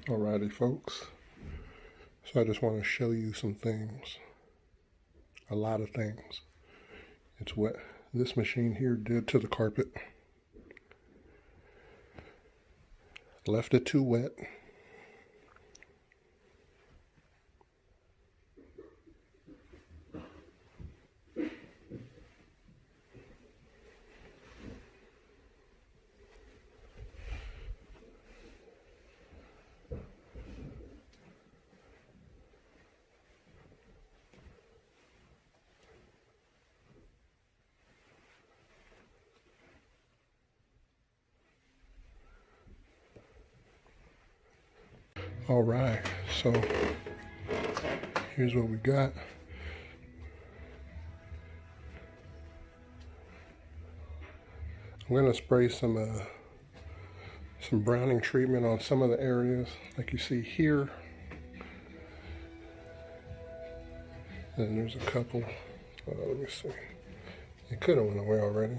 Alrighty folks, so I just want to show you some things, a lot of things. It's what this machine here did to the carpet. Left it too wet. All right, so here's what we got. I'm gonna spray some browning treatment on some of the areas, like you see here. And there's a couple. Let me see. It could have went away already.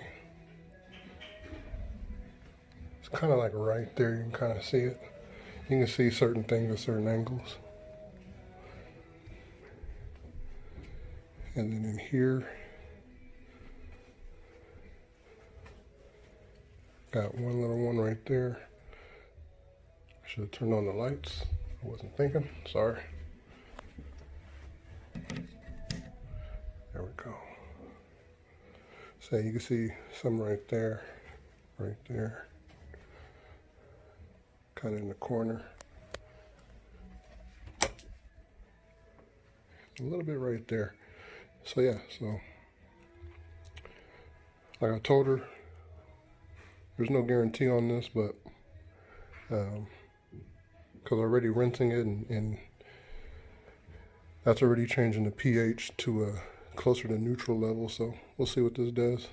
It's kind of like right there. You can kind of see it. You can see certain things at certain angles. And then in here, got one little one right there. Should have turned on the lights. I wasn't thinking, sorry. There we go. So you can see some right there, kind of in the corner. A little bit right there. So yeah, so like I told her, there's no guarantee on this, but because I'm already rinsing it and that's already changing the pH to a closer to neutral level, so we'll see what this does.